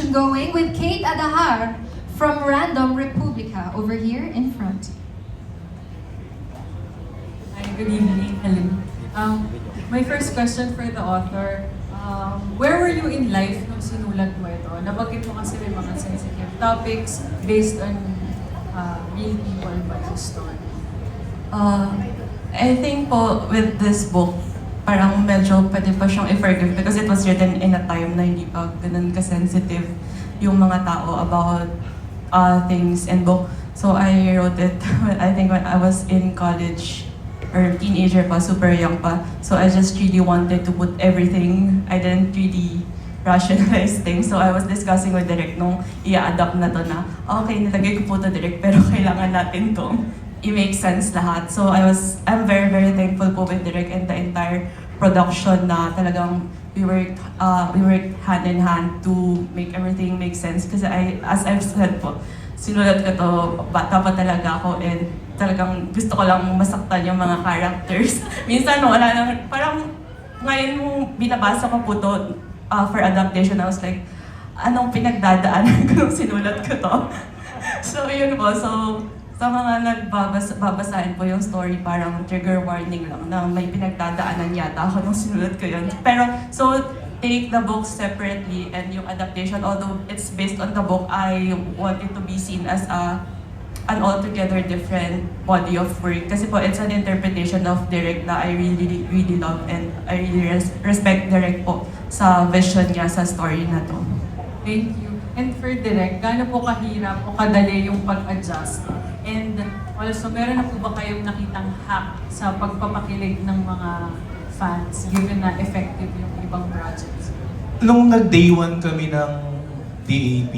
question going with Kate Adahar from Random Republica over here in front. Hi, good evening. Hello. My first question for the author, where were you in life nung sinulat mo ito? Nabanggit mo kasi may mga sensitive topics based on real people but yung story. I think po with this book, parang medyo pwede pa siyang i-forgive because it was written in a time na hindi pa ganun ka-sensitive yung mga tao about things in book. So I wrote it, I think when I was in college or teenager pa, super young pa. So I just really wanted to put everything. I didn't really rationalize things. So I was discussing with Direk nung i-adapt na to na, okay, nilagay ko po to Direk, pero kailangan natin to i-make sense lahat. So I'm very, very thankful po with Direk and the entire production na talagang we worked hand in hand to make everything make sense. Kasi as I've said po, sinulat ko to, bata pa talaga ako and talagang gusto ko lang masaktan yung mga characters. Minsan wala nang, parang ngayon mong binabasa ko po to for adaptation, I was like, anong pinagdadaanan ko nung sinulat ko to? So yun po, so sa mga nagbabasahin po yung story, parang trigger warning lang na may pinagdadaanan yata ako nung sinulat ko yun. Pero, so, take the book separately and yung adaptation, although it's based on the book, I want it to be seen as an altogether different body of work. Kasi po, it's an interpretation of Direk na I really, really love and I really respect Direk po sa vision niya sa story na to. Thank you. And for Direk, gaano po kahirap o kadali yung pag-adjust? And also, meron na po ba kayong nakitang hack sa pagpapakilig ng mga fans given na effective yung ibang projects? Nung nag-day one kami ng DAP,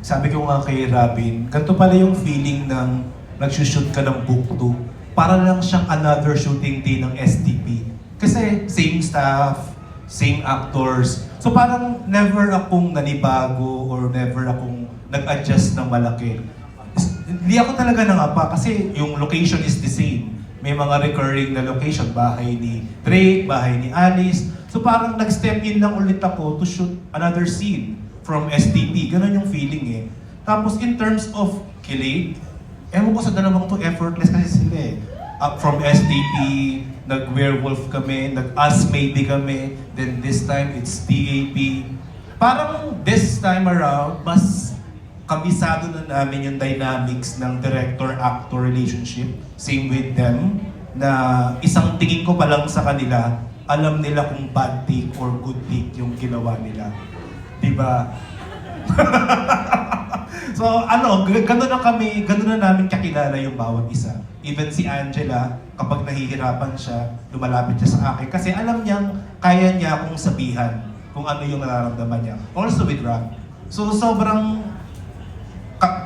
sabi ko nga kay Robin, ganito pala yung feeling ng nagsushoot ka ng book 2. Para lang siyang another shooting day ng SDP. Kasi same staff, same actors. So parang never akong nanibago or never akong nag-adjust ng malaki. Hindi ako talaga nangapa kasi yung location is the same. May mga recurring na location, bahay ni Drake, bahay ni Alice. So parang nag-step in lang ulit ako to shoot another scene from STP. Ganun yung feeling eh. Tapos in terms of kilig, ewan ko sa dalawang to effortless kasi sila eh. From STP, nag-werewolf kami, nag-us maybe kami, then this time it's DAP. Parang this time around, mas kabisado na namin yung dynamics ng director-actor relationship. Same with them, na isang tingin ko pa lang sa kanila, alam nila kung bad take or good take yung ginawa nila. Diba? So gano'n na namin kakilala yung bawat isa. Even si Angela, kapag nahihirapan siya, lumalapit siya sa akin. Kasi alam niyang kaya niya akong sabihan kung ano yung nararamdaman niya. Also with Rob. So sobrang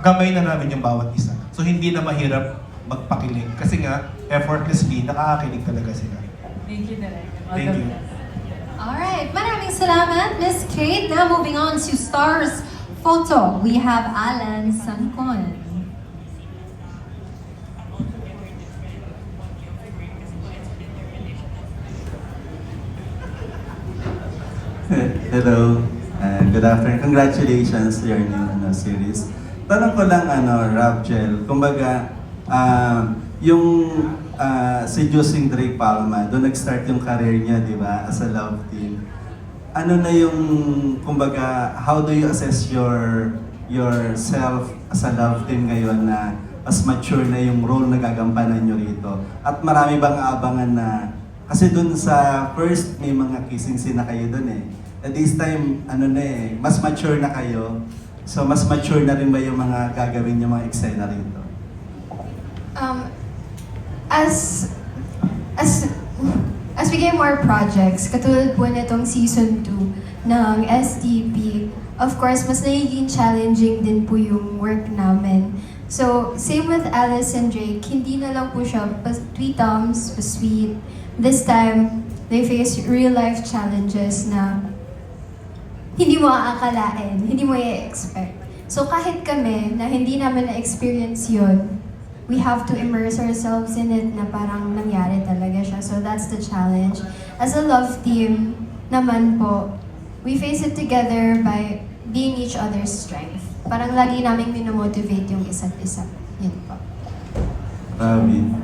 gamay na namin yung bawat isa. So hindi na mahirap magpakilig. Kasi nga, effortlessly, nakakakilig talaga sila. Thank you, Direk. Thank you. Alright, maraming salamat, Miss Kate. Now moving on to Stars Photo, we have Alan Sancon. Hello, and good afternoon. Congratulations to your new series. Tanong ko lang, Rapgel, kumbaga, yung si Jusing Drake Palma, doon nag-start yung career niya, di ba, as a love team. Ano na yung, kumbaga, how do you assess yourself as a love team ngayon na mas mature na yung role na gagampanan nyo rito? At marami bang aabangan na, kasi doon sa first, may mga kissing scene na kayo doon eh. At this time, mas mature na kayo. So, mas mature na rin ba yung mga gagawin yung mga eksena rito? As we get more projects, katulad po nitong season 2 ng SDP, of course, mas nagiging challenging din po yung work namin. So, same with Alice and Drake, hindi na lang po siya tweetums, sweet. This time, they face real-life challenges na hindi mo aakalain, hindi mo i-expect. So kahit kami na hindi namin na-experience yun, we have to immerse ourselves in it na parang nangyari talaga siya. So that's the challenge. As a love team naman po, we face it together by being each other's strength. Parang lagi namin minomotivate yung isa't isa. Yun po. Robin.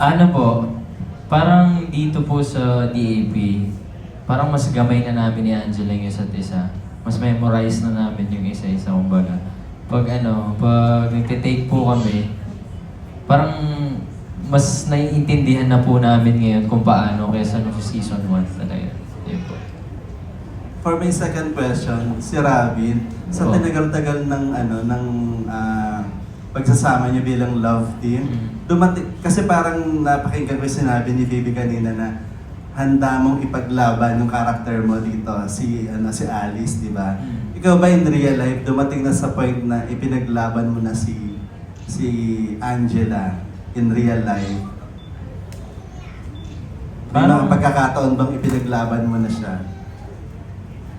Ano po, parang dito po sa DAP, parang mas gamay na namin ni Angela yung isa't isa. Mas memorize na namin yung isa-isa, kumbaga. Pag nagtitake po kami, parang mas naiintindihan na po namin ngayon kung paano kaysa nung season 1 talaga. Yun po. For my second question, si Robin, sa Oh. tinagal-tagal ng pagsasama niyo bilang love team, dumating, kasi parang napakinggan ko yung sinabi ni Phoebe kanina na handa mong ipaglaban yung karakter mo dito, si Alice, di ba? Ikaw ba in real life, dumating na sa point na ipinaglaban mo na si Angela in real life? May mga Parang- pagkakataon bang ipinaglaban mo na siya?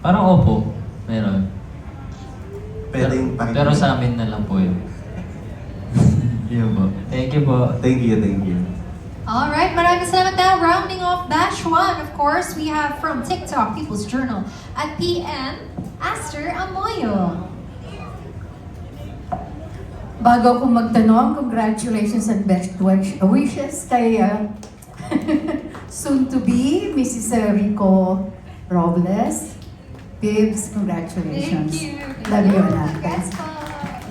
Parang opo, meron. Pwedeng pakita. Pero sa amin na lang po yun. Yun po. Thank you po. Thank you, thank you. Alright, maraming salamat na. Rounding off batch 1, of course, we have from TikTok, People's Journal, at PM, Aster Amoyo. Bago ako magtanong, congratulations and best wishes kay soon to be Mrs. Rico Robles. Babes, congratulations. Thank you. Love you, anak. Yes, po.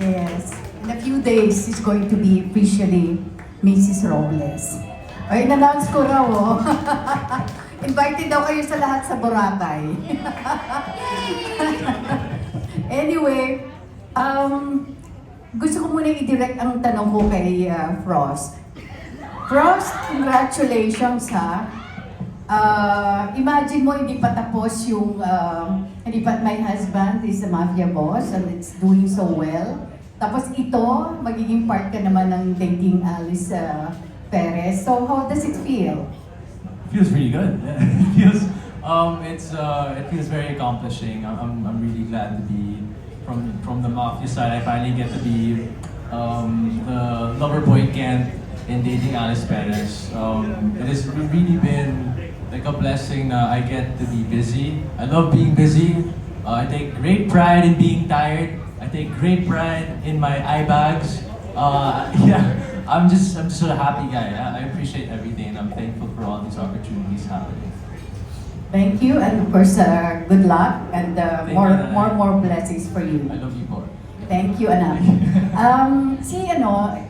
Yes. In a few days, she's going to be officially Mrs. Robles. Ay, in-announce ko raw, oh. Invited daw kayo sa lahat sa Boracay. Anyway, gusto ko muna i-direct ang tanong ko kay Frost. Frost, congratulations ha. Imagine mo hindi pa tapos yung hindi pa My Husband is a Mafia Boss and it's doing so well. Tapos ito, magiging part ka naman ng Dating Alice Perez. So how does it feel? Feels really good. Yeah. It feels very accomplishing. I'm really glad to be from the Mafia side. I finally get to be the lover boy Kent in Dating Alice Perez. It has really been like a blessing. I get to be busy. I love being busy. I take great pride in being tired. I take great pride in my eye bags. Yeah, I'm just a happy guy. I appreciate everything, and I'm thankful for all these opportunities happening. Thank you and of course good luck and Thank more you. blessings for you. I love you both. Thank you, anak.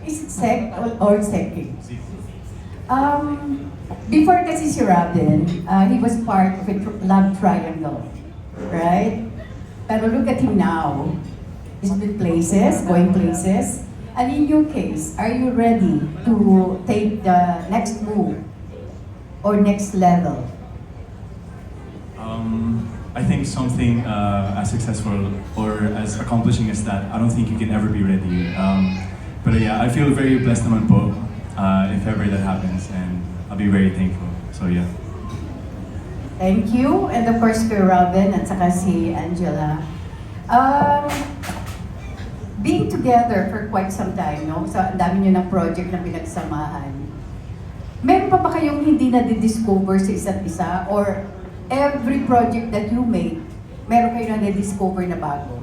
Is it Sek or Seki? Before kasi si Robin, he was part of a love triangle, right? Pero look at him now. He's been places, going places. And in your case, are you ready to take the next move or next level? I think something as successful or as accomplishing as that, I don't think you can ever be ready. But yeah, I feel very blessed naman po if ever that happens, and I'll be very thankful. So yeah. Thank you. And of course, kay Robin at saka si Angela. Being together for quite some time, no? So, ang dami nyo ng project na pinagsamahan. Meron pa ba kayong hindi na-discover sa isa't isa? Or every project that you make, meron kayo na-discover na bago?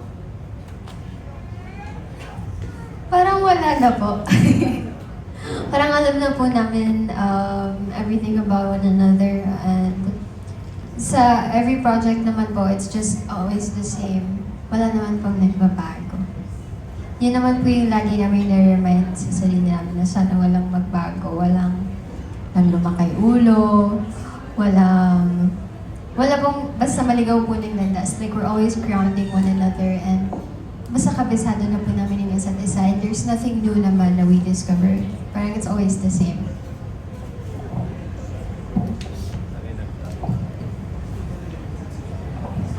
Parang wala na po. Parang alam na po namin everything about one another, and sa every project naman po, it's just always the same. Wala naman pong nagbabago. Yun naman po yung lagi namin na-remind sa sarili namin na sana walang magbago, walang lumakay ulo, wala pong basta maligaw po ng landas. Like we're always grounding one another, and basta kabisado na po namin yung isa't isa, and there's nothing new naman na we discovered. Parang it's always the same.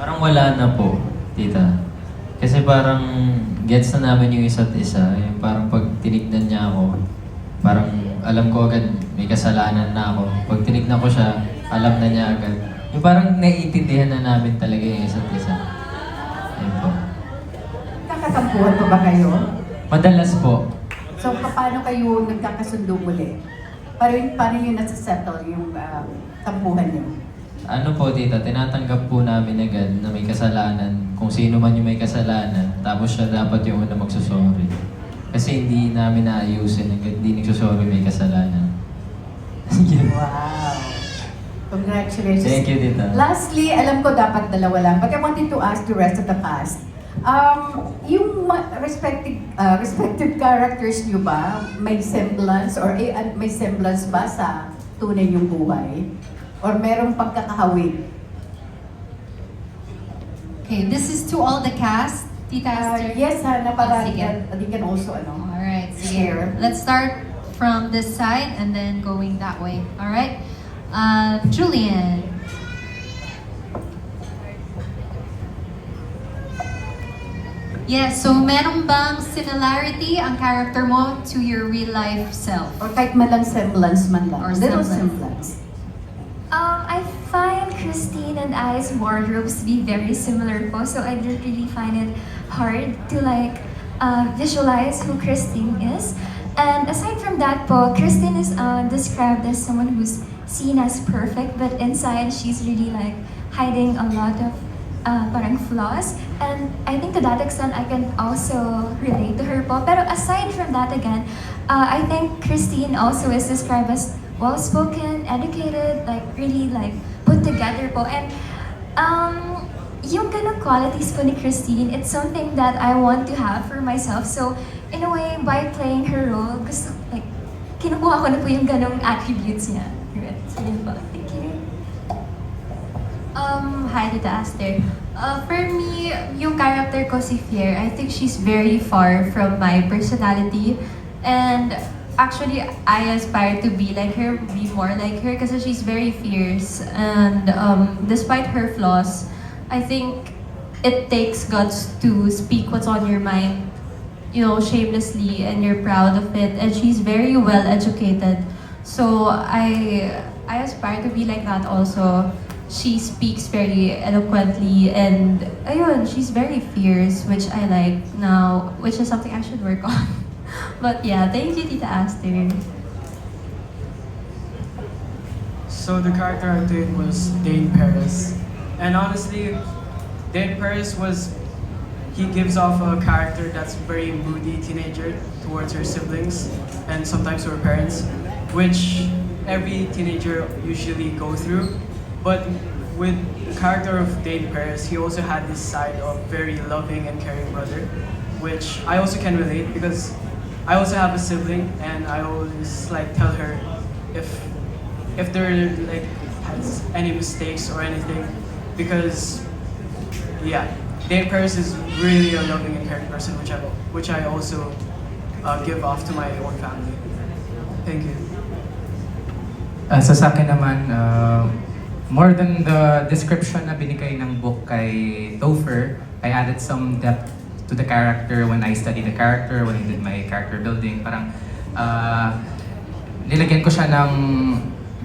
Parang wala na po, tita. Kasi parang gets na namin yung isa't isa. Yung parang pag tinignan niya ako, parang alam ko agad may kasalanan na ako. Pag tinignan ko siya, alam na niya agad. Yung parang naiintindihan na namin talaga yung isa't isa. Ayun po. Nakatampuhan pa ba kayo? Madalas po. So, paano kayo nagkakasundo muli? Paano yun nasa-settle yung tampuhan niyo? Ano po tita, tinatanggap po namin agad na may kasalanan, kung sino man yung may kasalanan, tapos siya dapat yung una magsusorry. Kasi hindi namin naayusin hanggang hindi nagsusorry may kasalanan. Yun. Wow! Congratulations. Thank you, tita. Lastly, alam ko dapat dalawa lang, but I wanted to ask the rest of the cast. Yung respective characters niyo ba, may semblance or may semblance ba sa tunay niyong buhay? Or merong pagkakahawig? Okay, this is to all the cast. Tita Esther. Yes, Hana, para Sige. they can also Alright, share. Let's start from this side and then going that way. Alright? Julian. Yes, so meron bang similarity ang character mo to your real life self? Or kahit malang semblance man lang. Or Little semblance. semblance. I find Christine and I's wardrobes to be very similar po, so I didn't really find it hard to visualize who Christine is. And aside from that po, Christine is described as someone who's seen as perfect, but inside she's really like hiding a lot of parang flaws. And I think to that extent, I can also relate to her po. Pero aside from that again, I think Christine also is described as well-spoken, educated, like really like put together po. And yung ganong qualities po ni Christine, it's something that I want to have for myself. So in a way, by playing her role, gusto, like, kinukuha ko na po yung ganong attributes niya. So yun po. Thank you. Hi, Tita Aster. For me, yung character ko si Fier, I think she's very far from my personality. And actually, I aspire to be like her, be more like her, kasi she's very fierce. And despite her flaws, I think it takes guts to speak what's on your mind, you know, shamelessly, and you're proud of it. And she's very well educated. So I aspire to be like that also. She speaks very eloquently, and ayun, she's very fierce, which I like now, which is something I should work on. But yeah, thank you, Tita Aster. So the character I did was Dane Paris. And honestly, Dane Paris he gives off a character that's very moody teenager towards her siblings and sometimes her parents, which every teenager usually go through. But with the character of Dane Paris, he also had this side of very loving and caring brother, which I also can relate because I also have a sibling, and I always like tell her if there like has any mistakes or anything, because yeah, Dane Paris is really a loving and caring person, which I also give off to my own family. Thank you. Sa akin naman, more than the description na binigay ng book kay Topher, I added some depth to the character when I studied the character, when I did my character building. Parang nilagyan ko siya ng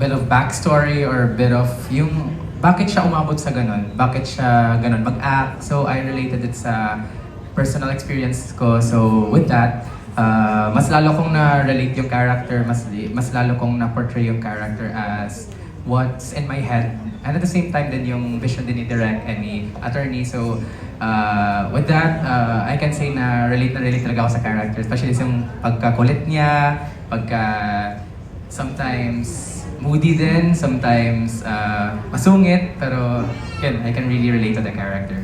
bit of backstory or bit of yung bakit siya umabot sa ganun, bakit siya ganun mag-act. So I related it sa personal experience ko. So with that, mas lalo kong na-relate yung character, mas lalo kong na-portray yung character as what's in my head. And at the same time din yung vision din ni Direk and ni Attorney. So with that, I can say na relate talaga ako sa character. Especially yung pagkakulit niya, sometimes moody din, sometimes masungit. Pero yun, I can really relate to the character.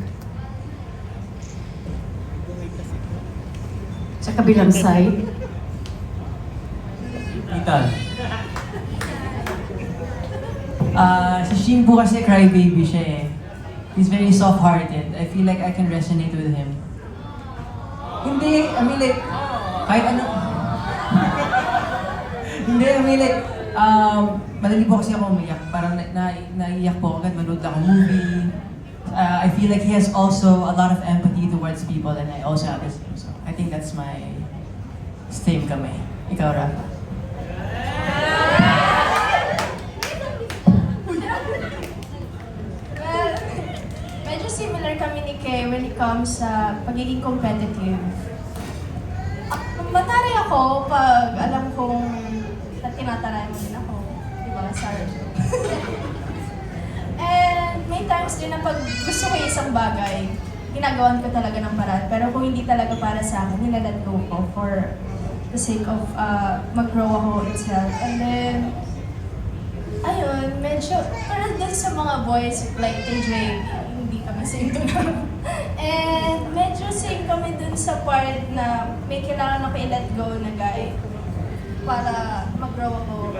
Sa kabilang side. Tita. Si Shin po kasi crybaby siya eh. He's very soft-hearted. I feel like I can resonate with him. Hindi, I mean like, kahit ano. Hindi, I mean like, madali po kasi ako umiyak. Parang naiiyak po agad, manood lang ako movie. I feel like he has also a lot of empathy towards people, and I also have the same. So I think that's my same kami. Ikaw, Rafa. Medyo similar kami ni Kay when it comes sa pagiging competitive. Matari ako pag alam kong at tinataray mo din ako. Diba? Sorry. And may times din na pag gusto ko yung isang bagay, ginagawan ko talaga ng paraan. Pero kung hindi talaga para sa akin, nilalat go ko for the sake of mag-grow ako itself. And then, ayun, medyo, parang din sa mga boys, like TJ, hindi kami same doon. And medyo same kami dun sa part na may kailangan ako i-let go na guy para mag-grow ako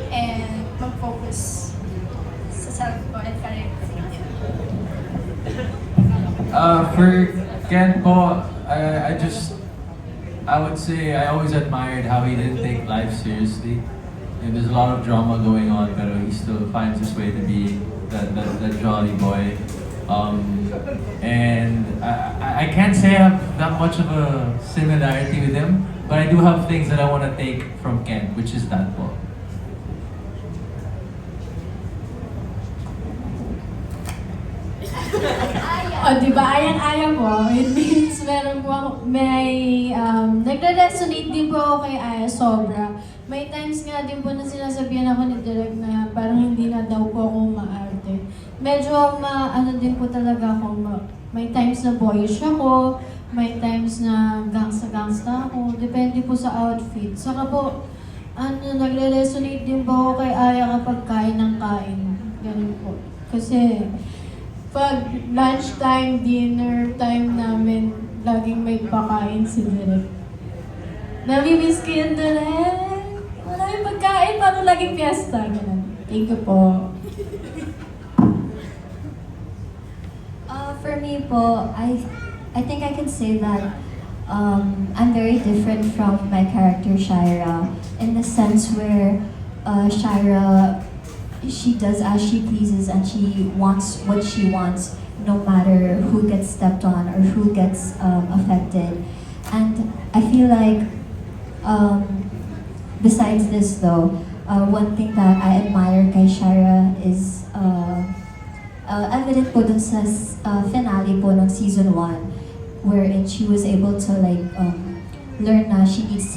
and mag-focus sa self ko and career ko. For Ken po, I would say I always admired how he didn't take life seriously. And there's a lot of drama going on, but he still finds his way to be that jolly boy. And I can't say I have that much of a similarity with him, but I do have things that I want to take from Ken, which is that po. O, di ba? Ayang-aya mo. It means meron po, nagre-resonate din po ako kay Aya sobra. May times nga din po na sinasabihan ako ni Direk na parang hindi na daw po ako maarte. Medyo ano din po talaga ako. May times na boyish ako, may times na gangsta-gangsta ako. Depende po sa outfit. Saka po, nagre-resonate din po ako kay Aya kapag kain ng kain. Ganun po. Kasi, pag lunchtime, dinner time namin, laging may pakain si Direk. Nami-miss ko yun, Direk. Maraming pagkain, parang laging fiesta. Ganun. Thank you po. For me po, I think I can say that I'm very different from my character Shira in the sense where Shira, she does as she pleases and she wants what she wants no matter who gets stepped on or who gets affected. And I feel like besides this though, one thing that I admire kay Shira is evident po dun sa finale po ng season 1 wherein she was able to like learn na she needs to